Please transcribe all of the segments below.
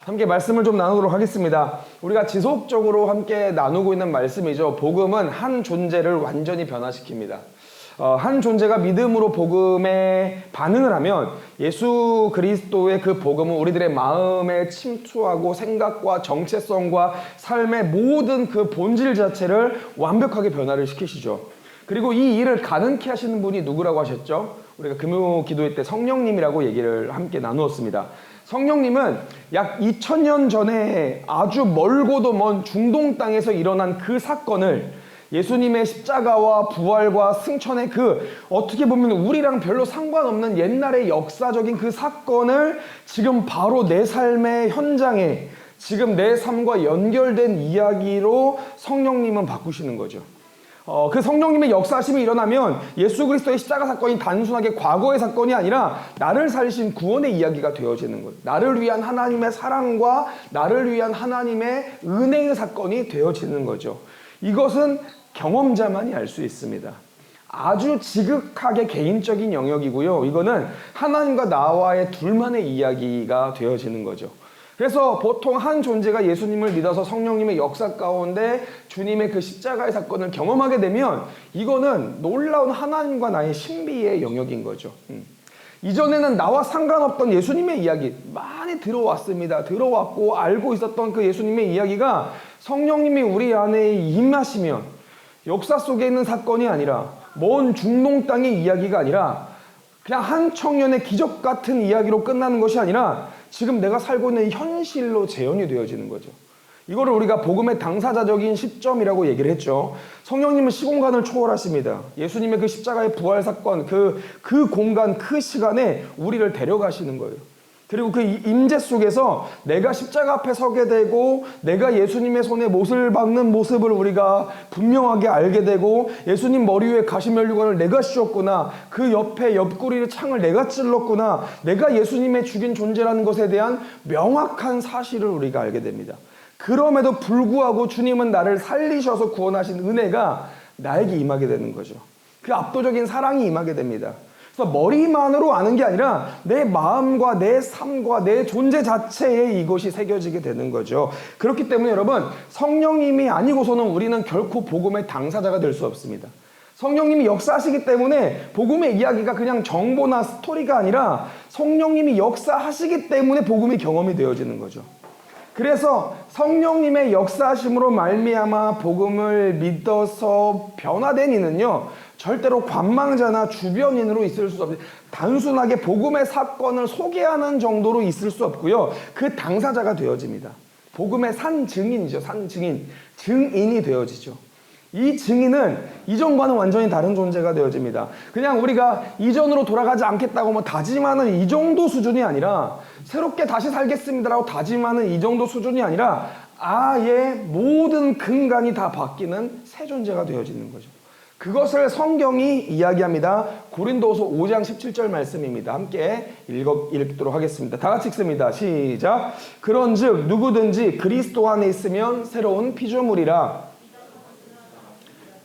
함께 말씀을 좀 나누도록 하겠습니다. 우리가 지속적으로 함께 나누고 있는 말씀이죠. 복음은 한 존재를 완전히 변화시킵니다. 한 존재가 믿음으로 복음에 반응을 하면 예수 그리스도의 그 복음은 우리들의 마음에 침투하고 생각과 정체성과 삶의 모든 그 본질 자체를 완벽하게 변화를 시키시죠. 그리고 이 일을 가능케 하시는 분이 누구라고 하셨죠? 우리가 금요 기도회 때 성령님이라고 얘기를 함께 나누었습니다. 성령님은 약 2000년 전에 아주 멀고도 먼 중동 땅에서 일어난 그 사건을 예수님의 십자가와 부활과 승천의 그 어떻게 보면 우리랑 별로 상관없는 옛날의 역사적인 그 사건을 지금 바로 내 삶의 현장에 지금 내 삶과 연결된 이야기로 성령님은 바꾸시는 거죠. 그 성령님의 역사하심이 일어나면 예수 그리스도의 십자가 사건이 단순하게 과거의 사건이 아니라 나를 살리신 구원의 이야기가 되어지는 거예요. 나를 위한 하나님의 사랑과 나를 위한 하나님의 은혜의 사건이 되어지는 거죠. 이것은 경험자만이 알 수 있습니다. 아주 지극하게 개인적인 영역이고요. 이거는 하나님과 나와의 둘만의 이야기가 되어지는 거죠. 그래서 보통 한 존재가 예수님을 믿어서 성령님의 역사 가운데 주님의 그 십자가의 사건을 경험하게 되면 이거는 놀라운 하나님과 나의 신비의 영역인 거죠. 이전에는 나와 상관없던 예수님의 이야기 많이 들어왔습니다. 들어왔고 알고 있었던 그 예수님의 이야기가 성령님이 우리 안에 임하시면 역사 속에 있는 사건이 아니라 먼 중동 땅의 이야기가 아니라 그냥 한 청년의 기적 같은 이야기로 끝나는 것이 아니라 지금 내가 살고 있는 현실로 재현이 되어지는 거죠. 이거를 우리가 복음의 당사자적인 시점이라고 얘기를 했죠. 성령님은 시공간을 초월하십니다. 예수님의 그 십자가의 부활 사건, 그 공간, 그 시간에 우리를 데려가시는 거예요. 그리고 그 임재 속에서 내가 십자가 앞에 서게 되고 내가 예수님의 손에 못을 박는 모습을 우리가 분명하게 알게 되고 예수님 머리 위에 가시면류관을 내가 씌웠구나, 그 옆에 옆구리의 창을 내가 찔렀구나, 내가 예수님의 죽인 존재라는 것에 대한 명확한 사실을 우리가 알게 됩니다. 그럼에도 불구하고 주님은 나를 살리셔서 구원하신 은혜가 나에게 임하게 되는 거죠. 그 압도적인 사랑이 임하게 됩니다. 그래서 머리만으로 아는 게 아니라 내 마음과 내 삶과 내 존재 자체에 이것이 새겨지게 되는 거죠. 그렇기 때문에 여러분, 성령님이 아니고서는 우리는 결코 복음의 당사자가 될 수 없습니다. 성령님이 역사하시기 때문에 복음의 이야기가 그냥 정보나 스토리가 아니라 성령님이 역사하시기 때문에 복음이 경험이 되어지는 거죠. 그래서 성령님의 역사하심으로 말미암아 복음을 믿어서 변화된 이는요, 절대로 관망자나 주변인으로 있을 수 없어요. 단순하게 복음의 사건을 소개하는 정도로 있을 수 없고요. 그 당사자가 되어집니다. 복음의 산증인이죠. 산증인. 증인이 되어지죠. 이 증인은 이전과는 완전히 다른 존재가 되어집니다. 그냥 우리가 이전으로 돌아가지 않겠다고 뭐 다짐하는 이 정도 수준이 아니라 새롭게 다시 살겠습니다라고 다짐하는 이 정도 수준이 아니라 아예 모든 근간이 다 바뀌는 새 존재가 되어지는 거죠. 그것을 성경이 이야기합니다. 고린도서 5장 17절 말씀입니다. 함께 읽도록 하겠습니다. 다 같이 읽습니다. 시작. 그런즉 누구든지 그리스도 안에 있으면 새로운 피조물이라.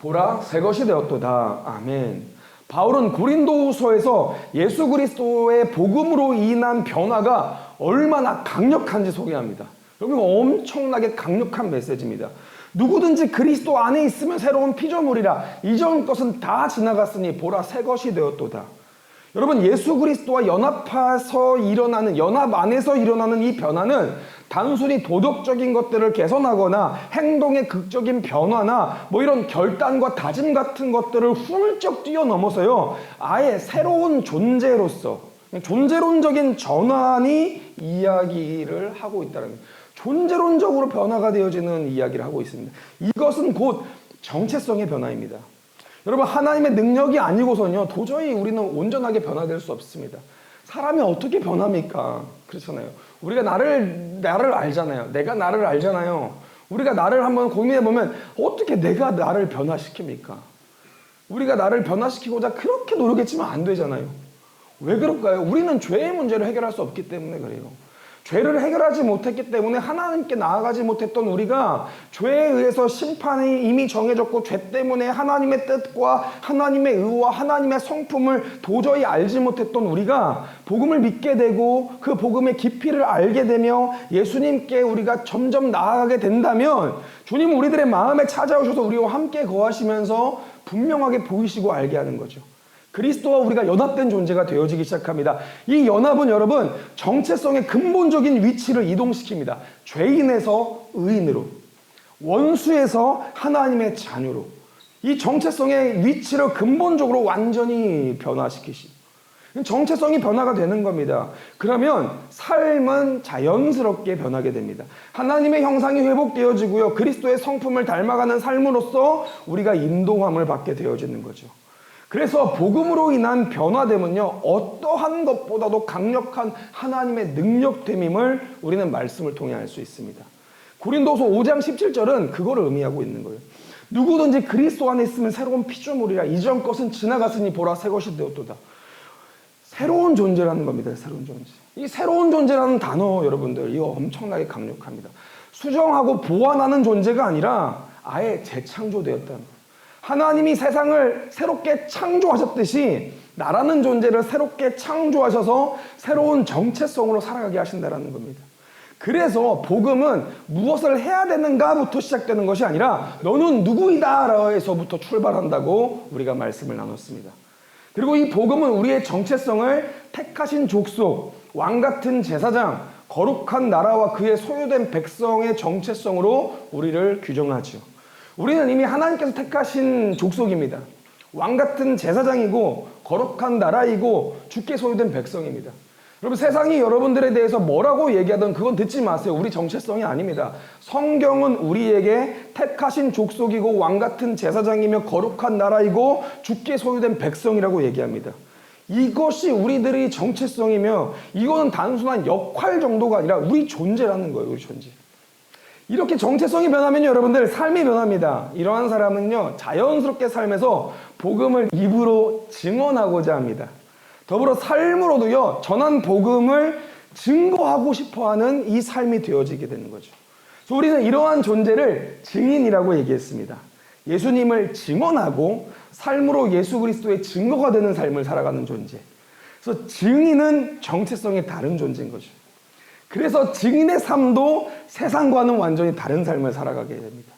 보라, 새 것이 되었도다. 아멘. 바울은 고린도후서에서 예수 그리스도의 복음으로 인한 변화가 얼마나 강력한지 소개합니다. 여러분, 엄청나게 강력한 메시지입니다. 누구든지 그리스도 안에 있으면 새로운 피조물이라. 이전 것은 다 지나갔으니 보라, 새 것이 되었도다. 여러분, 예수 그리스도와 연합 안에서 일어나는 이 변화는 단순히 도덕적인 것들을 개선하거나 행동의 극적인 변화나 뭐 이런 결단과 다짐 같은 것들을 훌쩍 뛰어넘어서요, 아예 새로운 존재로서 존재론적인 전환이 이야기를 하고 있다는 거예요. 존재론적으로 변화가 되어지는 이야기를 하고 있습니다. 이것은 곧 정체성의 변화입니다. 여러분, 하나님의 능력이 아니고서는요, 도저히 우리는 온전하게 변화될 수 없습니다. 사람이 어떻게 변합니까? 그렇잖아요. 우리가 나를 알잖아요. 내가 나를 알잖아요. 우리가 나를 한번 고민해보면 어떻게 내가 나를 변화시킵니까? 우리가 나를 변화시키고자 그렇게 노력했지만 안 되잖아요. 왜 그럴까요? 우리는 죄의 문제를 해결할 수 없기 때문에 그래요. 죄를 해결하지 못했기 때문에 하나님께 나아가지 못했던 우리가 죄에 의해서 심판이 이미 정해졌고 죄 때문에 하나님의 뜻과 하나님의 의와 하나님의 성품을 도저히 알지 못했던 우리가 복음을 믿게 되고 그 복음의 깊이를 알게 되며 예수님께 우리가 점점 나아가게 된다면 주님은 우리들의 마음에 찾아오셔서 우리와 함께 거하시면서 분명하게 보이시고 알게 하는 거죠. 그리스도와 우리가 연합된 존재가 되어지기 시작합니다. 이 연합은 여러분 정체성의 근본적인 위치를 이동시킵니다. 죄인에서 의인으로, 원수에서 하나님의 자녀로 이 정체성의 위치를 근본적으로 완전히 변화시키십니다. 정체성이 변화가 되는 겁니다. 그러면 삶은 자연스럽게 변하게 됩니다. 하나님의 형상이 회복되어지고요. 그리스도의 성품을 닮아가는 삶으로써 우리가 인도함을 받게 되어지는 거죠. 그래서 복음으로 인한 변화됨은요, 어떠한 것보다도 강력한 하나님의 능력됨임을 우리는 말씀을 통해 알 수 있습니다. 고린도서 5장 17절은 그거를 의미하고 있는 거예요. 누구든지 그리스도 안에 있으면 새로운 피조물이라. 이전 것은 지나갔으니 보라 새 것이 되었도다. 새로운 존재라는 겁니다. 새로운 존재. 이 새로운 존재라는 단어 여러분들 이거 엄청나게 강력합니다. 수정하고 보완하는 존재가 아니라 아예 재창조되었다는 거예요. 하나님이 세상을 새롭게 창조하셨듯이 나라는 존재를 새롭게 창조하셔서 새로운 정체성으로 살아가게 하신다는 겁니다. 그래서 복음은 무엇을 해야 되는가부터 시작되는 것이 아니라 너는 누구이다에서부터 출발한다고 우리가 말씀을 나눴습니다. 그리고 이 복음은 우리의 정체성을 택하신 족속, 왕같은 제사장, 거룩한 나라와 그의 소유된 백성의 정체성으로 우리를 규정하죠. 우리는 이미 하나님께서 택하신 족속입니다. 왕같은 제사장이고 거룩한 나라이고 주께 소유된 백성입니다. 여러분 세상이 여러분들에 대해서 뭐라고 얘기하든 그건 듣지 마세요. 우리 정체성이 아닙니다. 성경은 우리에게 택하신 족속이고 왕같은 제사장이며 거룩한 나라이고 주께 소유된 백성이라고 얘기합니다. 이것이 우리들의 정체성이며 이거는 단순한 역할 정도가 아니라 우리 존재라는 거예요. 우리 존재. 이렇게 정체성이 변하면 여러분들 삶이 변합니다. 이러한 사람은요 자연스럽게 삶에서 복음을 입으로 증언하고자 합니다. 더불어 삶으로도요 전한 복음을 증거하고 싶어하는 이 삶이 되어지게 되는 거죠. 그래서 우리는 이러한 존재를 증인이라고 얘기했습니다. 예수님을 증언하고 삶으로 예수 그리스도의 증거가 되는 삶을 살아가는 존재. 그래서 증인은 정체성이 다른 존재인 거죠. 그래서 증인의 삶도 세상과는 완전히 다른 삶을 살아가게 됩니다.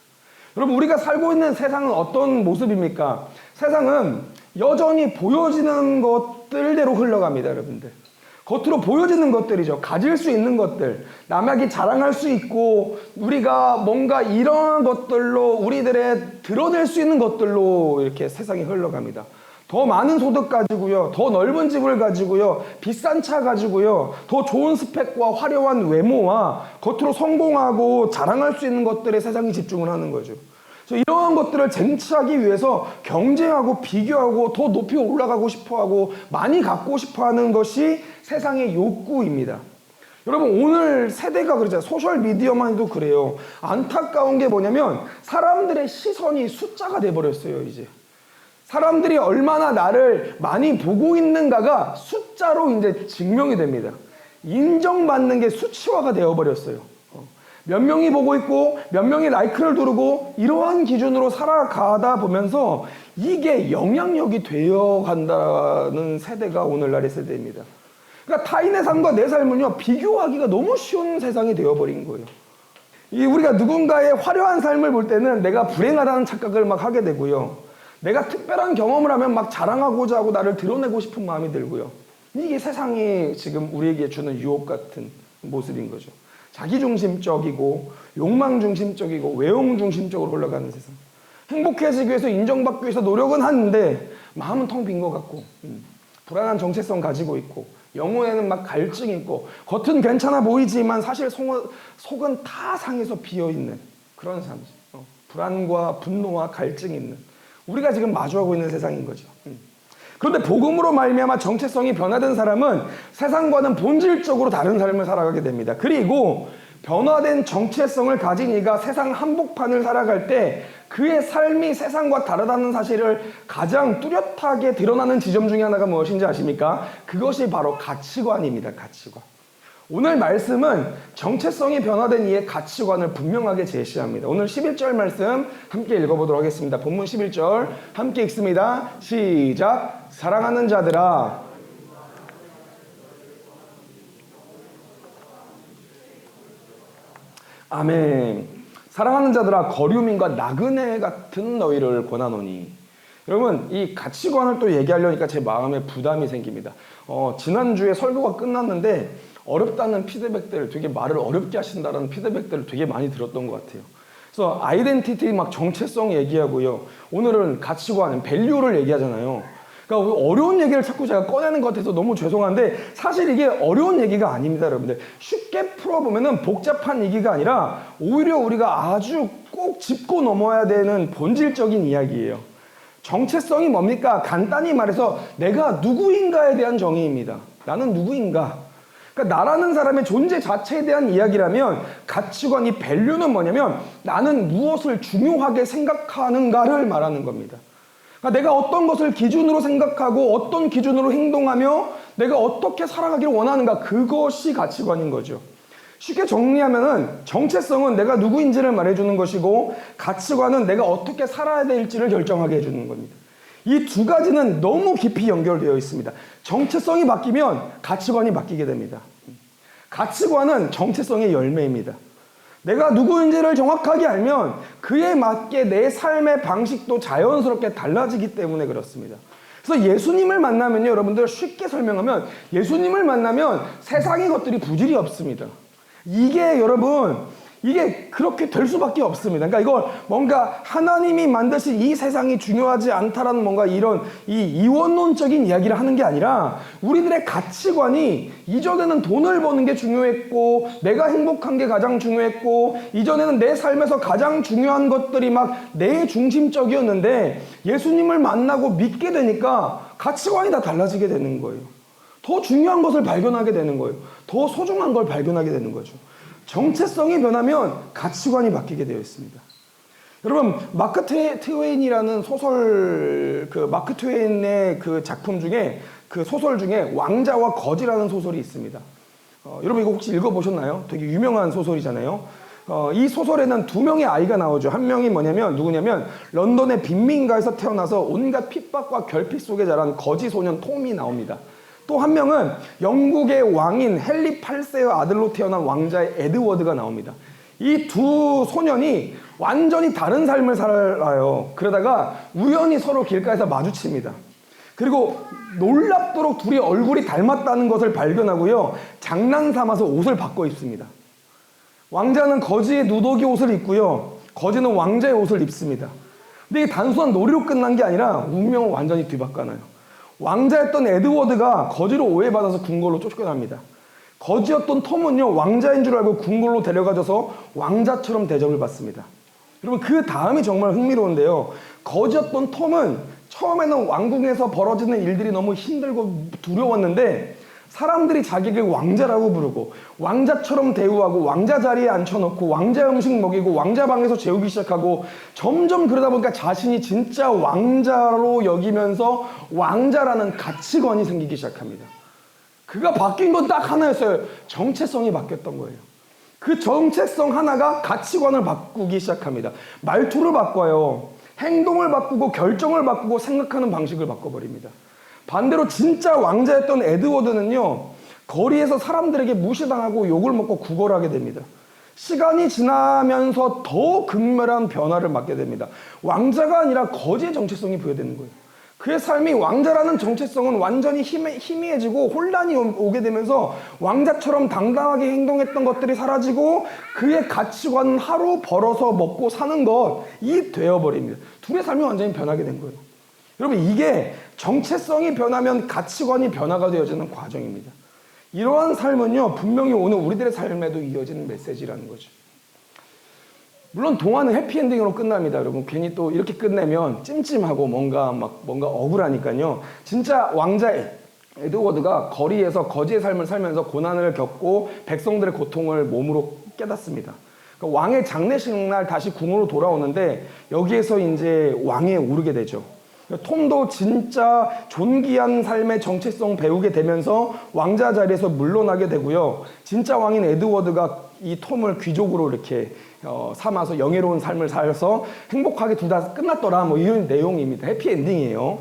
여러분 우리가 살고 있는 세상은 어떤 모습입니까? 세상은 여전히 보여지는 것들대로 흘러갑니다. 여러분들 겉으로 보여지는 것들이죠. 가질 수 있는 것들, 남에게 자랑할 수 있고 우리가 뭔가 이런 것들로 우리들의 드러낼 수 있는 것들로 이렇게 세상이 흘러갑니다. 더 많은 소득 가지고요, 더 넓은 집을 가지고요, 비싼 차 가지고요, 더 좋은 스펙과 화려한 외모와 겉으로 성공하고 자랑할 수 있는 것들에 세상이 집중을 하는 거죠. 그래서 이러한 것들을 쟁취하기 위해서 경쟁하고 비교하고 더 높이 올라가고 싶어하고 많이 갖고 싶어하는 것이 세상의 욕구입니다. 여러분 오늘 세대가 그러잖아요. 소셜미디어만 해도 그래요. 안타까운 게 뭐냐면 사람들의 시선이 숫자가 돼버렸어요. 이제 사람들이 얼마나 나를 많이 보고 있는가가 숫자로 이제 증명이 됩니다. 인정받는 게 수치화가 되어버렸어요. 몇 명이 보고 있고 몇 명이 라이크를 누르고 이러한 기준으로 살아가다 보면서 이게 영향력이 되어간다는 세대가 오늘날의 세대입니다. 그러니까 타인의 삶과 내 삶은요 비교하기가 너무 쉬운 세상이 되어버린 거예요. 우리가 누군가의 화려한 삶을 볼 때는 내가 불행하다는 착각을 막 하게 되고요. 내가 특별한 경험을 하면 막 자랑하고자 하고 나를 드러내고 싶은 마음이 들고요. 이게 세상이 지금 우리에게 주는 유혹 같은 모습인 거죠. 자기중심적이고 욕망중심적이고 외형중심적으로 흘러가는 세상. 행복해지기 위해서 인정받기 위해서 노력은 하는데 마음은 텅 빈 것 같고 불안한 정체성 가지고 있고 영혼에는 막 갈증이 있고 겉은 괜찮아 보이지만 사실 속은 다 상해서 비어있는 그런 삶이죠. 불안과 분노와 갈증이 있는 우리가 지금 마주하고 있는 세상인 거죠. 그런데 복음으로 말미암아 정체성이 변화된 사람은 세상과는 본질적으로 다른 삶을 살아가게 됩니다. 그리고 변화된 정체성을 가진 이가 세상 한복판을 살아갈 때 그의 삶이 세상과 다르다는 사실을 가장 뚜렷하게 드러나는 지점 중에 하나가 무엇인지 아십니까? 그것이 바로 가치관입니다. 가치관. 오늘 말씀은 정체성이 변화된 이의 가치관을 분명하게 제시합니다. 오늘 11절 말씀 함께 읽어보도록 하겠습니다. 본문 11절 함께 읽습니다. 시작. 사랑하는 자들아, 아멘. 사랑하는 자들아, 거류민과 나그네 같은 너희를 권하노니. 여러분, 이 가치관을 또 얘기하려니까 제 마음에 부담이 생깁니다. 지난주에 설교가 끝났는데 어렵다는 피드백들, 되게 말을 어렵게 하신다는 피드백들을 되게 많이 들었던 것 같아요. 그래서 아이덴티티 막 정체성 얘기하고요. 오늘은 가치관, 밸류를 얘기하잖아요. 그러니까 어려운 얘기를 자꾸 제가 꺼내는 것 같아서 너무 죄송한데 사실 이게 어려운 얘기가 아닙니다, 여러분들. 쉽게 풀어보면은 복잡한 얘기가 아니라 오히려 우리가 아주 꼭 짚고 넘어야 되는 본질적인 이야기예요. 정체성이 뭡니까? 간단히 말해서 내가 누구인가에 대한 정의입니다. 나는 누구인가? 그러니까 나라는 사람의 존재 자체에 대한 이야기라면 가치관, 이 밸류는 뭐냐면 나는 무엇을 중요하게 생각하는가를 말하는 겁니다. 그러니까 내가 어떤 것을 기준으로 생각하고 어떤 기준으로 행동하며 내가 어떻게 살아가기를 원하는가, 그것이 가치관인 거죠. 쉽게 정리하면은 정체성은 내가 누구인지를 말해주는 것이고 가치관은 내가 어떻게 살아야 될지를 결정하게 해주는 겁니다. 이 두 가지는 너무 깊이 연결되어 있습니다. 정체성이 바뀌면 가치관이 바뀌게 됩니다. 가치관은 정체성의 열매입니다. 내가 누구인지를 정확하게 알면 그에 맞게 내 삶의 방식도 자연스럽게 달라지기 때문에 그렇습니다. 그래서 예수님을 만나면요, 여러분들 쉽게 설명하면 예수님을 만나면 세상의 것들이 부질이 없습니다. 이게 여러분, 이게 그렇게 될 수밖에 없습니다. 그러니까 이걸 뭔가 하나님이 만드신 이 세상이 중요하지 않다라는 뭔가 이런 이 이원론적인 이야기를 하는 게 아니라 우리들의 가치관이 이전에는 돈을 버는 게 중요했고 내가 행복한 게 가장 중요했고 이전에는 내 삶에서 가장 중요한 것들이 막 내 중심적이었는데 예수님을 만나고 믿게 되니까 가치관이 다 달라지게 되는 거예요. 더 중요한 것을 발견하게 되는 거예요. 더 소중한 걸 발견하게 되는 거죠. 정체성이 변하면 가치관이 바뀌게 되어 있습니다. 여러분, 마크 트웨인이라는 소설, 마크 트웨인의 그 작품 중에, 그 소설 중에 왕자와 거지라는 소설이 있습니다. 여러분 이거 혹시 읽어보셨나요? 되게 유명한 소설이잖아요. 이 소설에는 두 명의 아이가 나오죠. 한 명이 누구냐면 런던의 빈민가에서 태어나서 온갖 핍박과 결핍 속에 자란 거지 소년 톰이 나옵니다. 또 한 명은 영국의 왕인 헨리 8세의 아들로 태어난 왕자의 에드워드가 나옵니다. 이 두 소년이 완전히 다른 삶을 살아요. 그러다가 우연히 서로 길가에서 마주칩니다. 그리고 놀랍도록 둘이 얼굴이 닮았다는 것을 발견하고요, 장난 삼아서 옷을 바꿔 입습니다. 왕자는 거지의 누더기 옷을 입고요, 거지는 왕자의 옷을 입습니다. 근데 이게 단순한 놀이로 끝난 게 아니라 운명은 완전히 뒤바꿔나요. 왕자였던 에드워드가 거지로 오해받아서 궁궐로 쫓겨납니다. 거지였던 톰은요, 왕자인 줄 알고 궁궐로 데려가져서 왕자처럼 대접을 받습니다. 여러분, 그 다음이 정말 흥미로운데요. 거지였던 톰은 처음에는 왕궁에서 벌어지는 일들이 너무 힘들고 두려웠는데 사람들이 자기를 왕자라고 부르고 왕자처럼 대우하고 왕자 자리에 앉혀놓고 왕자 음식 먹이고 왕자 방에서 재우기 시작하고 점점 그러다 보니까 자신이 진짜 왕자로 여기면서 왕자라는 가치관이 생기기 시작합니다. 그가 바뀐 건 딱 하나였어요. 정체성이 바뀌었던 거예요. 그 정체성 하나가 가치관을 바꾸기 시작합니다. 말투를 바꿔요. 행동을 바꾸고 결정을 바꾸고 생각하는 방식을 바꿔버립니다. 반대로 진짜 왕자였던 에드워드는요, 거리에서 사람들에게 무시당하고 욕을 먹고 구걸하게 됩니다. 시간이 지나면서 더 극렬한 변화를 맞게 됩니다. 왕자가 아니라 거지의 정체성이 부여되는 거예요. 그의 삶이 왕자라는 정체성은 완전히 희미해지고 혼란이 오게 되면서 왕자처럼 당당하게 행동했던 것들이 사라지고 그의 가치관은 하루 벌어서 먹고 사는 것이 되어버립니다. 둘의 삶이 완전히 변하게 된 거예요. 여러분, 이게 정체성이 변하면 가치관이 변화가 되어지는 과정입니다. 이러한 삶은요, 분명히 오늘 우리들의 삶에도 이어지는 메시지라는 거죠. 물론 동화는 해피엔딩으로 끝납니다. 여러분, 괜히 또 이렇게 끝내면 찜찜하고 뭔가 억울하니까요. 진짜 왕자 에드워드가 거리에서 거지의 삶을 살면서 고난을 겪고 백성들의 고통을 몸으로 깨닫습니다. 그러니까 왕의 장례식 날 다시 궁으로 돌아오는데 여기에서 이제 왕에 오르게 되죠. 톰도 진짜 존귀한 삶의 정체성 배우게 되면서 왕자 자리에서 물러나게 되고요. 진짜 왕인 에드워드가 이 톰을 귀족으로 이렇게 삼아서 영예로운 삶을 살아서 행복하게 둘 다 끝났더라. 뭐 이런 내용입니다. 해피엔딩이에요.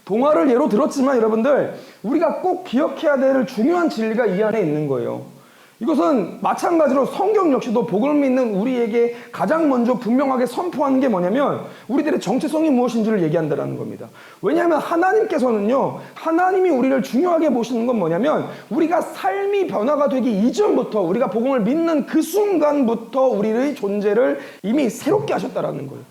동화를 예로 들었지만 여러분들, 우리가 꼭 기억해야 될 중요한 진리가 이 안에 있는 거예요. 이것은 마찬가지로 성경 역시도 복음을 믿는 우리에게 가장 먼저 분명하게 선포하는 게 뭐냐면 우리들의 정체성이 무엇인지를 얘기한다는 겁니다. 왜냐하면 하나님께서는요, 하나님이 우리를 중요하게 보시는 건 뭐냐면 우리가 삶이 변화가 되기 이전부터, 우리가 복음을 믿는 그 순간부터 우리의 존재를 이미 새롭게 하셨다는 거예요.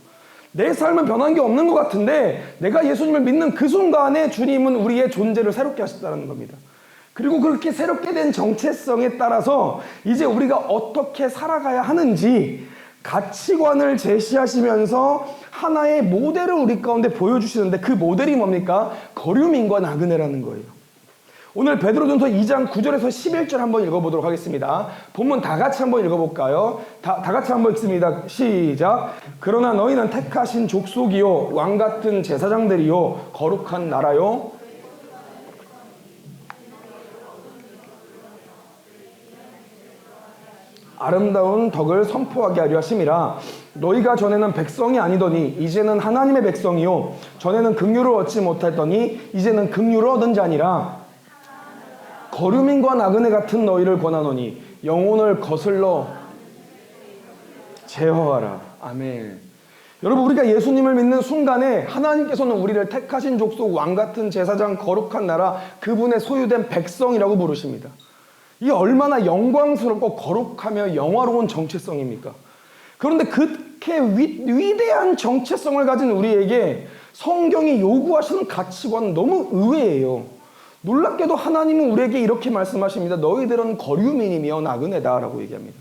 내 삶은 변한 게 없는 것 같은데 내가 예수님을 믿는 그 순간에 주님은 우리의 존재를 새롭게 하셨다는 겁니다. 그리고 그렇게 새롭게 된 정체성에 따라서 이제 우리가 어떻게 살아가야 하는지 가치관을 제시하시면서 하나의 모델을 우리 가운데 보여주시는데, 그 모델이 뭡니까? 거류민과 나그네라는 거예요. 오늘 베드로전서 2장 9절에서 11절 한번 읽어보도록 하겠습니다. 본문 다 같이 한번 읽어볼까요? 다 같이 한번 읽습니다. 시작. 그러나 너희는 택하신 족속이요 왕같은 제사장들이요 거룩한 나라요 아름다운 덕을 선포하게 하려 하심이라. 너희가 전에는 백성이 아니더니 이제는 하나님의 백성이요 전에는 긍휼을 얻지 못했더니 이제는 긍휼을 얻은 자니라. 거류민과 나그네 같은 너희를 권하노니 영혼을 거슬러 제어하라. 아멘. 여러분, 우리가 예수님을 믿는 순간에 하나님께서는 우리를 택하신 족속, 왕같은 제사장, 거룩한 나라, 그분의 소유된 백성이라고 부르십니다. 이게 얼마나 영광스럽고 거룩하며 영화로운 정체성입니까? 그런데 그렇게 위대한 정체성을 가진 우리에게 성경이 요구하시는 가치관은 너무 의외예요. 놀랍게도 하나님은 우리에게 이렇게 말씀하십니다. 너희들은 거류민이며 나그네다라고 얘기합니다.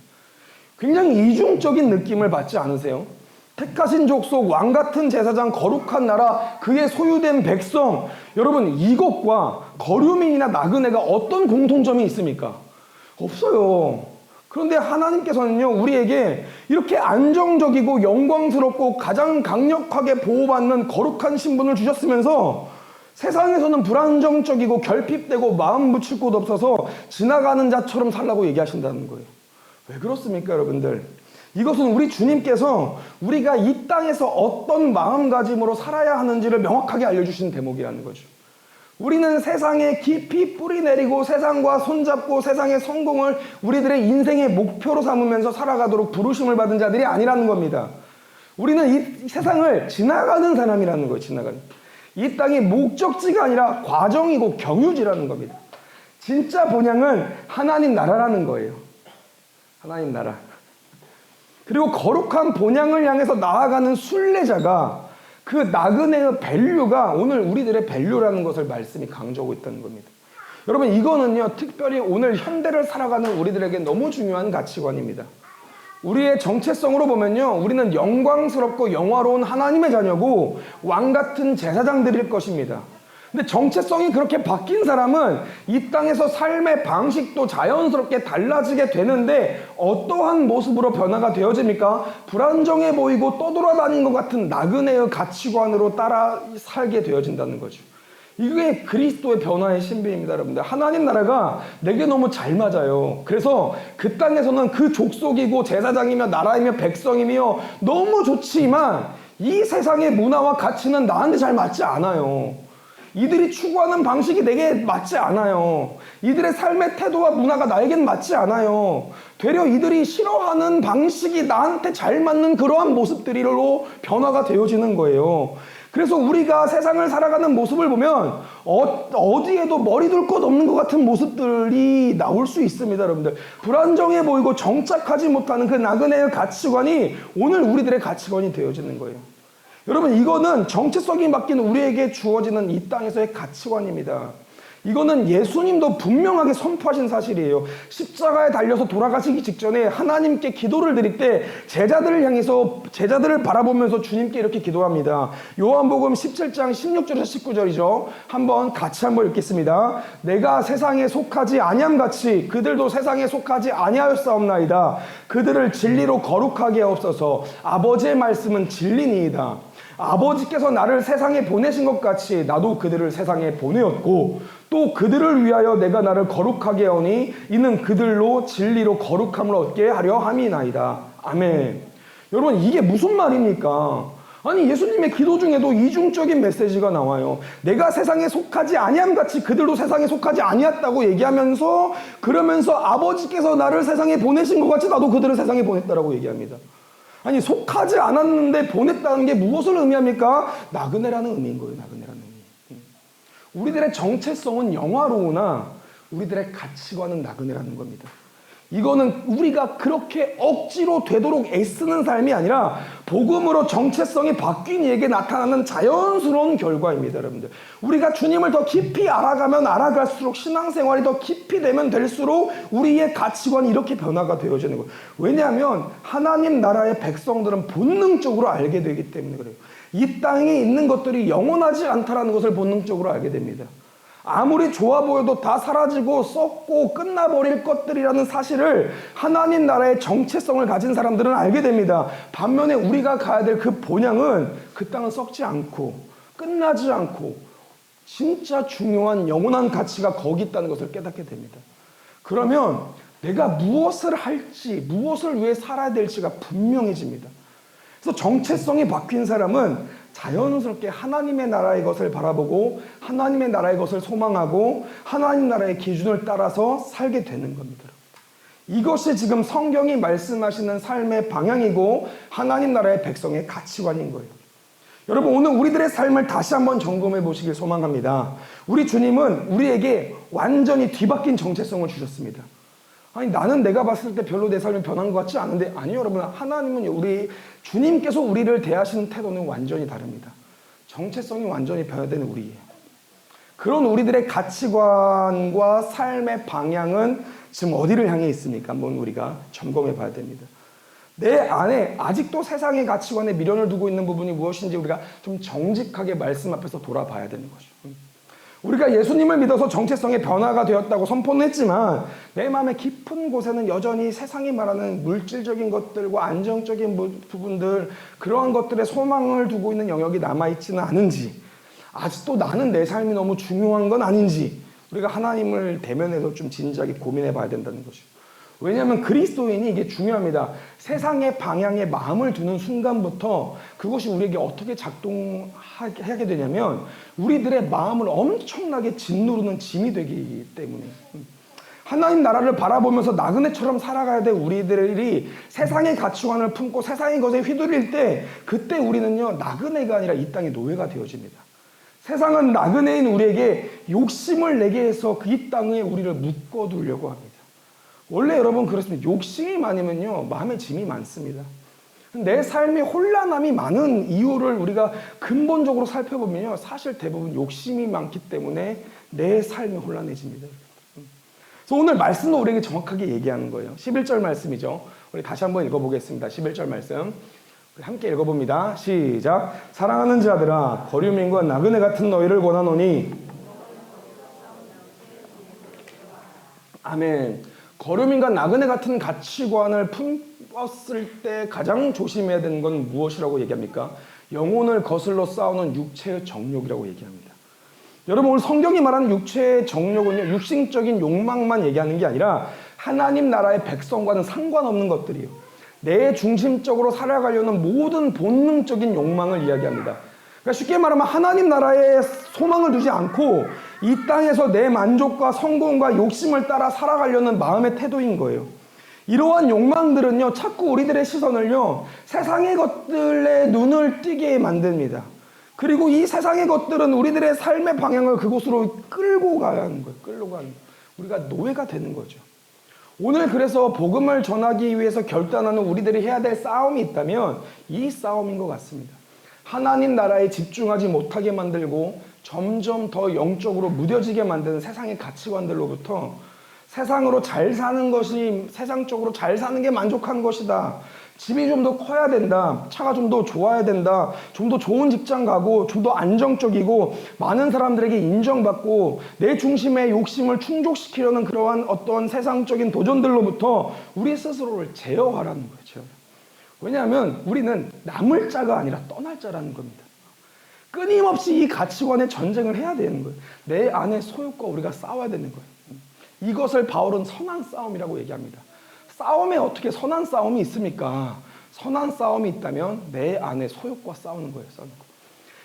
굉장히 이중적인 느낌을 받지 않으세요? 택하신 족속, 왕같은 제사장, 거룩한 나라, 그의 소유된 백성. 여러분, 이것과 거류민이나 나그네가 어떤 공통점이 있습니까? 없어요. 그런데 하나님께서는요, 우리에게 이렇게 안정적이고 영광스럽고 가장 강력하게 보호받는 거룩한 신분을 주셨으면서 세상에서는 불안정적이고 결핍되고 마음 붙일 곳 없어서 지나가는 자처럼 살라고 얘기하신다는 거예요. 왜 그렇습니까, 여러분들? 이것은 우리 주님께서 우리가 이 땅에서 어떤 마음가짐으로 살아야 하는지를 명확하게 알려주신 대목이라는 거죠. 우리는 세상에 깊이 뿌리 내리고 세상과 손잡고 세상의 성공을 우리들의 인생의 목표로 삼으면서 살아가도록 부르심을 받은 자들이 아니라는 겁니다. 우리는 이 세상을 지나가는 사람이라는 거예요. 지나가는. 이 땅이 목적지가 아니라 과정이고 경유지라는 겁니다. 진짜 본향은 하나님 나라라는 거예요. 하나님 나라. 그리고 거룩한 본향을 향해서 나아가는 순례자가, 그 나그네의 밸류가 오늘 우리들의 밸류라는 것을 말씀이 강조하고 있다는 겁니다. 여러분, 이거는요, 특별히 오늘 현대를 살아가는 우리들에게 너무 중요한 가치관입니다. 우리의 정체성으로 보면요, 우리는 영광스럽고 영화로운 하나님의 자녀고 왕같은 제사장들일 것입니다. 근데 정체성이 그렇게 바뀐 사람은 이 땅에서 삶의 방식도 자연스럽게 달라지게 되는데 어떠한 모습으로 변화가 되어집니까? 불안정해 보이고 떠돌아다닌 것 같은 나그네의 가치관으로 따라 살게 되어진다는 거죠. 이게 그리스도의 변화의 신비입니다, 여러분들. 하나님 나라가 내게 너무 잘 맞아요. 그래서 그 땅에서는 그 족속이고 제사장이며 나라이며 백성이며 너무 좋지만 이 세상의 문화와 가치는 나한테 잘 맞지 않아요. 이들이 추구하는 방식이 내게 맞지 않아요. 이들의 삶의 태도와 문화가 나에겐 맞지 않아요. 되려 이들이 싫어하는 방식이 나한테 잘 맞는 그러한 모습들로 변화가 되어지는 거예요. 그래서 우리가 세상을 살아가는 모습을 보면 어디에도 머리 둘 것 없는 것 같은 모습들이 나올 수 있습니다, 여러분들. 불안정해 보이고 정착하지 못하는 그 나그네의 가치관이 오늘 우리들의 가치관이 되어지는 거예요. 여러분, 이거는 정체성이 바뀐 우리에게 주어지는 이 땅에서의 가치관입니다. 이거는 예수님도 분명하게 선포하신 사실이에요. 십자가에 달려서 돌아가시기 직전에 하나님께 기도를 드릴 때 제자들을 향해서, 제자들을 바라보면서 주님께 이렇게 기도합니다. 요한복음 17장 16절에서 19절이죠. 같이 한번 읽겠습니다. 내가 세상에 속하지 아니함같이 그들도 세상에 속하지 아니하였사옵나이다. 그들을 진리로 거룩하게 하옵소서. 아버지의 말씀은 진리니이다. 아버지께서 나를 세상에 보내신 것 같이 나도 그들을 세상에 보내었고 또 그들을 위하여 내가 나를 거룩하게 하오니 이는 그들로 진리로 거룩함을 얻게 하려 함이나이다. 아멘. 여러분, 이게 무슨 말입니까? 아니, 예수님의 기도 중에도 이중적인 메시지가 나와요. 내가 세상에 속하지 아니함 같이 그들도 세상에 속하지 아니었다고 얘기하면서, 그러면서 아버지께서 나를 세상에 보내신 것 같이 나도 그들을 세상에 보냈다라고 얘기합니다. 아니, 속하지 않았는데 보냈다는 게 무엇을 의미합니까? 나그네라는 의미인 거예요. 나그네라는 의미. 우리들의 정체성은 영화로우나 우리들의 가치관은 나그네라는 겁니다. 이거는 우리가 그렇게 억지로 되도록 애쓰는 삶이 아니라 복음으로 정체성이 바뀐 이에게 나타나는 자연스러운 결과입니다, 여러분들. 우리가 주님을 더 깊이 알아가면 알아갈수록, 신앙생활이 더 깊이 되면 될수록 우리의 가치관이 이렇게 변화가 되어지는 거예요. 왜냐하면 하나님 나라의 백성들은 본능적으로 알게 되기 때문에 그래요. 이 땅에 있는 것들이 영원하지 않다라는 것을 본능적으로 알게 됩니다. 아무리 좋아 보여도 다 사라지고 썩고 끝나버릴 것들이라는 사실을 하나님 나라의 정체성을 가진 사람들은 알게 됩니다. 반면에 우리가 가야 될 그 본향은 그 땅은 썩지 않고 끝나지 않고 진짜 중요한 영원한 가치가 거기 있다는 것을 깨닫게 됩니다. 그러면 내가 무엇을 할지, 무엇을 위해 살아야 될지가 분명해집니다. 그래서 정체성이 바뀐 사람은 자연스럽게 하나님의 나라의 것을 바라보고 하나님의 나라의 것을 소망하고 하나님 나라의 기준을 따라서 살게 되는 겁니다. 이것이 지금 성경이 말씀하시는 삶의 방향이고 하나님 나라의 백성의 가치관인 거예요. 여러분, 오늘 우리들의 삶을 다시 한번 점검해 보시길 소망합니다. 우리 주님은 우리에게 완전히 뒤바뀐 정체성을 주셨습니다. 아니, 나는 내가 봤을 때 별로 내 삶이 변한 것 같지 않은데, 아니요, 여러분. 하나님은 주님께서 우리를 대하시는 태도는 완전히 다릅니다. 정체성이 완전히 변화된 우리예요. 그런 우리들의 가치관과 삶의 방향은 지금 어디를 향해 있습니까? 한번 우리가 점검해 봐야 됩니다. 내 안에 아직도 세상의 가치관에 미련을 두고 있는 부분이 무엇인지 우리가 좀 정직하게 말씀 앞에서 돌아봐야 되는 거죠. 우리가 예수님을 믿어서 정체성의 변화가 되었다고 선포는 했지만 내 마음의 깊은 곳에는 여전히 세상이 말하는 물질적인 것들과 안정적인 부분들, 그러한 것들에 소망을 두고 있는 영역이 남아있지는 않은지, 아직도 나는 내 삶이 너무 중요한 건 아닌지 우리가 하나님을 대면해서 좀 진지하게 고민해 봐야 된다는 거죠. 왜냐하면 그리스도인이 이게 중요합니다. 세상의 방향에 마음을 두는 순간부터 그것이 우리에게 어떻게 작동하게 되냐면 우리들의 마음을 엄청나게 짓누르는 짐이 되기 때문에, 하나님 나라를 바라보면서 나그네처럼 살아가야 될 우리들이 세상의 가치관을 품고 세상의 것에 휘둘릴 때, 그때 우리는요 나그네가 아니라 이 땅의 노예가 되어집니다. 세상은 나그네인 우리에게 욕심을 내게 해서 이 땅에 우리를 묶어두려고 합니다. 원래 여러분 그렇습니다. 욕심이 많으면요 마음에 짐이 많습니다. 내 삶에 혼란함이 많은 이유를 우리가 근본적으로 살펴보면요 사실 대부분 욕심이 많기 때문에 내 삶이 혼란해집니다. 그래서 오늘 말씀도 우리에게 정확하게 얘기하는 거예요. 11절 말씀이죠. 우리 다시 한번 읽어보겠습니다. 11절 말씀 우리 함께 읽어봅니다. 시작. 사랑하는 자들아, 거류민과 나그네 같은 너희를 권하노니. 아멘. 거류민과 나그네 같은 가치관을 품었을 때 가장 조심해야 되는 건 무엇이라고 얘기합니까? 영혼을 거슬러 싸우는 육체의 정욕이라고 얘기합니다. 여러분, 오늘 성경이 말하는 육체의 정욕은요 육신적인 욕망만 얘기하는 게 아니라 하나님 나라의 백성과는 상관없는 것들이에요. 내 중심적으로 살아가려는 모든 본능적인 욕망을 이야기합니다. 그러니까 쉽게 말하면 하나님 나라에 소망을 두지 않고 이 땅에서 내 만족과 성공과 욕심을 따라 살아가려는 마음의 태도인 거예요. 이러한 욕망들은요 자꾸 우리들의 시선을요 세상의 것들에 눈을 띄게 만듭니다. 그리고 이 세상의 것들은 우리들의 삶의 방향을 그곳으로 끌고 가는 거예요. 끌고 가는 거예요. 우리가 노예가 되는 거죠. 오늘 그래서 복음을 전하기 위해서 결단하는 우리들이 해야 될 싸움이 있다면 이 싸움인 것 같습니다. 하나님 나라에 집중하지 못하게 만들고 점점 더 영적으로 무뎌지게 만드는 세상의 가치관들로부터 세상으로 잘 사는 것이, 세상적으로 잘 사는 게 만족한 것이다. 집이 좀 더 커야 된다. 차가 좀 더 좋아야 된다. 좀 더 좋은 직장 가고 좀 더 안정적이고 많은 사람들에게 인정받고 내 중심의 욕심을 충족시키려는 그러한 어떤 세상적인 도전들로부터 우리 스스로를 제어하라는 거죠. 왜냐하면 우리는 남을 자가 아니라 떠날 자라는 겁니다. 끊임없이 이 가치관의 전쟁을 해야 되는 거예요. 내 안의 소욕과 우리가 싸워야 되는 거예요. 이것을 바울은 선한 싸움이라고 얘기합니다. 싸움에 어떻게 선한 싸움이 있습니까? 선한 싸움이 있다면 내 안의 소욕과 싸우는 거예요. 싸우는 거.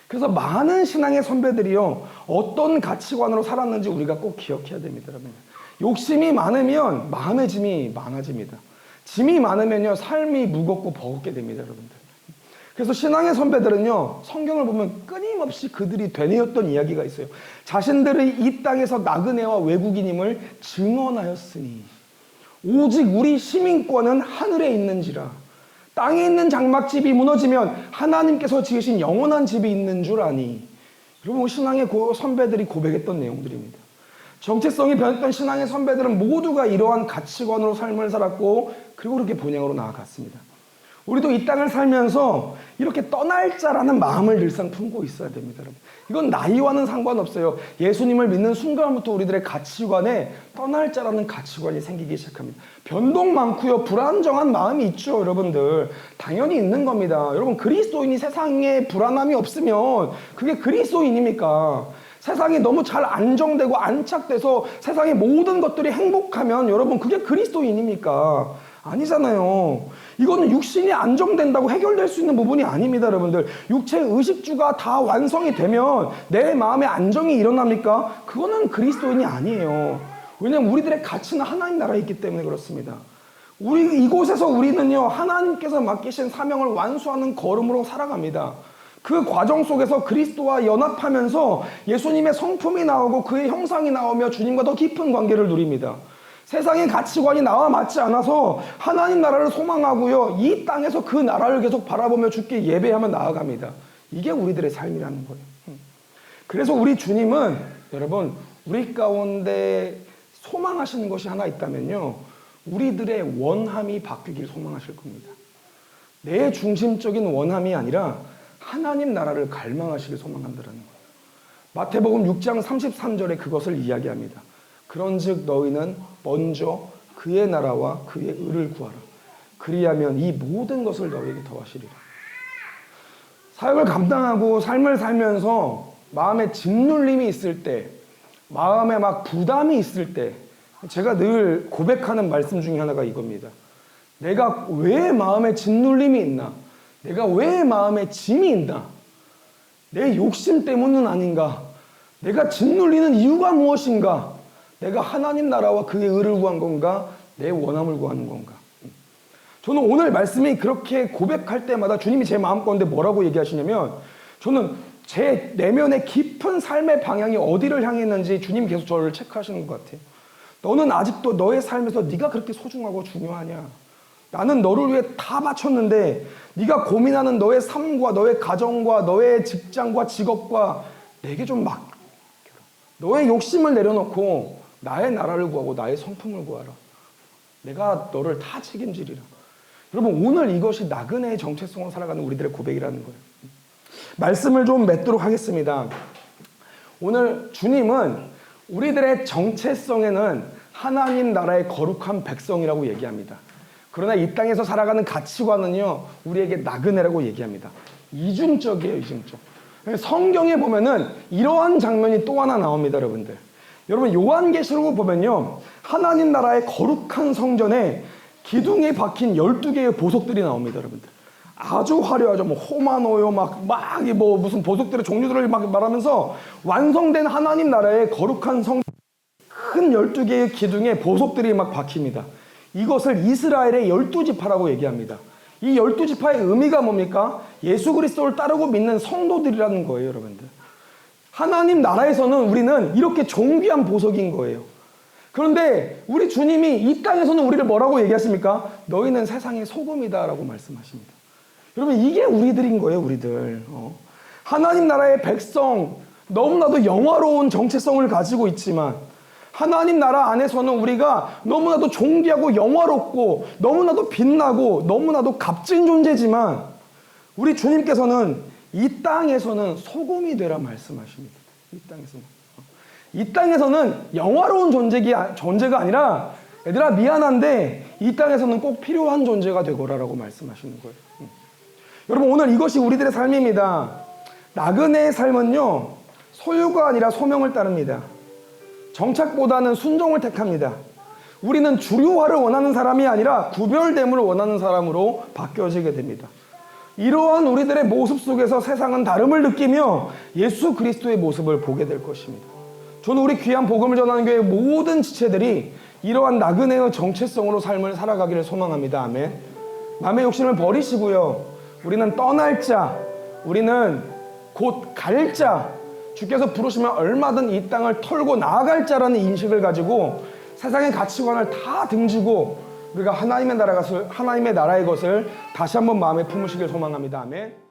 그래서 많은 신앙의 선배들이요, 어떤 가치관으로 살았는지 우리가 꼭 기억해야 됩니다, 여러분. 욕심이 많으면 마음의 짐이 많아집니다. 짐이 많으면요, 삶이 무겁고 버겁게 됩니다, 여러분들. 그래서 신앙의 선배들은요, 성경을 보면 끊임없이 그들이 되뇌었던 이야기가 있어요. 자신들의 이 땅에서 나그네와 외국인임을 증언하였으니 오직 우리 시민권은 하늘에 있는지라. 땅에 있는 장막집이 무너지면 하나님께서 지으신 영원한 집이 있는 줄 아니. 여러분, 신앙의 선배들이 고백했던 내용들입니다. 정체성이 변했던 신앙의 선배들은 모두가 이러한 가치관으로 삶을 살았고, 그리고 그렇게 본향으로 나아갔습니다. 우리도 이 땅을 살면서 이렇게 떠날 자라는 마음을 늘상 품고 있어야 됩니다, 여러분. 이건 나이와는 상관없어요. 예수님을 믿는 순간부터 우리들의 가치관에 떠날 자라는 가치관이 생기기 시작합니다. 변동 많고요, 불안정한 마음이 있죠, 여러분들. 당연히 있는 겁니다. 여러분, 그리스도인이 세상에 불안함이 없으면 그게 그리스도인입니까? 세상이 너무 잘 안정되고 안착돼서 세상의 모든 것들이 행복하면 여러분, 그게 그리스도인입니까? 아니잖아요. 이거는 육신이 안정된다고 해결될 수 있는 부분이 아닙니다, 여러분들. 육체의 의식주가 다 완성이 되면 내 마음에 안정이 일어납니까? 그거는 그리스도인이 아니에요. 왜냐하면 우리들의 가치는 하나님 나라에 있기 때문에 그렇습니다. 이곳에서 우리는요, 하나님께서 맡기신 사명을 완수하는 걸음으로 살아갑니다. 그 과정 속에서 그리스도와 연합하면서 예수님의 성품이 나오고 그의 형상이 나오며 주님과 더 깊은 관계를 누립니다. 세상의 가치관이 나와 맞지 않아서 하나님 나라를 소망하고요, 이 땅에서 그 나라를 계속 바라보며 주께 예배하며 나아갑니다. 이게 우리들의 삶이라는 거예요. 그래서 우리 주님은 여러분, 우리 가운데 소망하시는 것이 하나 있다면요, 우리들의 원함이 바뀌길 소망하실 겁니다. 내 중심적인 원함이 아니라 하나님 나라를 갈망하시길 소망한다는 거예요. 마태복음 6장 33절에 그것을 이야기합니다. 그런즉 너희는 먼저 그의 나라와 그의 의를 구하라. 그리하면 이 모든 것을 너희에게 더하시리라. 사역을 감당하고 삶을 살면서 마음에 짓눌림이 있을 때, 마음에 막 부담이 있을 때, 제가 늘 고백하는 말씀 중에 하나가 이겁니다. 내가 왜 마음에 짓눌림이 있나? 내가 왜 마음에 짐이 있나? 내 욕심 때문은 아닌가? 내가 짓눌리는 이유가 무엇인가? 내가 하나님 나라와 그의 의를 구한 건가? 내 원함을 구하는 건가? 저는 오늘 말씀이 그렇게 고백할 때마다 주님이 제 마음 가운데 뭐라고 얘기하시냐면, 저는 제 내면의 깊은 삶의 방향이 어디를 향해 있는지 주님 계속 저를 체크하시는 것 같아요. 너는 아직도 너의 삶에서 네가 그렇게 소중하고 중요하냐? 나는 너를 위해 다 바쳤는데 네가 고민하는 너의 삶과 너의 가정과 너의 직장과 직업과 내게 좀 맡겨라. 너의 욕심을 내려놓고 나의 나라를 구하고 나의 성품을 구하라. 내가 너를 다 책임지리라. 여러분, 오늘 이것이 나그네의 정체성으로 살아가는 우리들의 고백이라는 거예요. 말씀을 좀 맺도록 하겠습니다. 오늘 주님은 우리들의 정체성에는 하나님 나라의 거룩한 백성이라고 얘기합니다. 그러나 이 땅에서 살아가는 가치관은요, 우리에게 나그네라고 얘기합니다. 이중적이에요, 이중적. 성경에 보면은 이러한 장면이 또 하나 나옵니다, 여러분들. 여러분, 요한계시록을 보면요, 하나님 나라의 거룩한 성전에 기둥에 박힌 12개의 보석들이 나옵니다, 여러분들. 아주 화려하죠. 뭐 호마노요, 뭐 무슨 보석들의 종류들을 막 말하면서 완성된 하나님 나라의 거룩한 성전, 큰 12개의 기둥에 보석들이 막 박힙니다. 이것을 이스라엘의 12지파라고 얘기합니다. 이 12지파의 의미가 뭡니까? 예수 그리스도를 따르고 믿는 성도들이라는 거예요, 여러분들. 하나님 나라에서는 우리는 이렇게 존귀한 보석인 거예요. 그런데 우리 주님이 이 땅에서는 우리를 뭐라고 얘기하십니까? 너희는 세상의 소금이다 라고 말씀하십니다. 여러분, 이게 우리들인 거예요, 우리들. 하나님 나라의 백성, 너무나도 영화로운 정체성을 가지고 있지만 하나님 나라 안에서는 우리가 너무나도 존귀하고 영화롭고 너무나도 빛나고 너무나도 값진 존재지만 우리 주님께서는 이 땅에서는 소금이 되라 말씀하십니다. 이 땅에서는 영화로운 존재가 아니라 얘들아 미안한데 이 땅에서는 꼭 필요한 존재가 되거라라고 말씀하시는 거예요. 여러분, 오늘 이것이 우리들의 삶입니다. 나그네의 삶은요, 소유가 아니라 소명을 따릅니다. 정착보다는 순종을 택합니다. 우리는 주류화를 원하는 사람이 아니라 구별됨을 원하는 사람으로 바뀌어지게 됩니다. 이러한 우리들의 모습 속에서 세상은 다름을 느끼며 예수 그리스도의 모습을 보게 될 것입니다. 저는 우리 귀한 복음을 전하는 교회의 모든 지체들이 이러한 나그네의 정체성으로 삶을 살아가기를 소망합니다. 아멘. 남의 욕심을 버리시고요, 우리는 떠날 자, 우리는 곧 갈 자, 주께서 부르시면 얼마든 이 땅을 털고 나아갈 자라는 인식을 가지고 세상의 가치관을 다 등지고 우리가 하나님의 나라의 것을 다시 한번 마음에 품으시길 소망합니다. 아멘.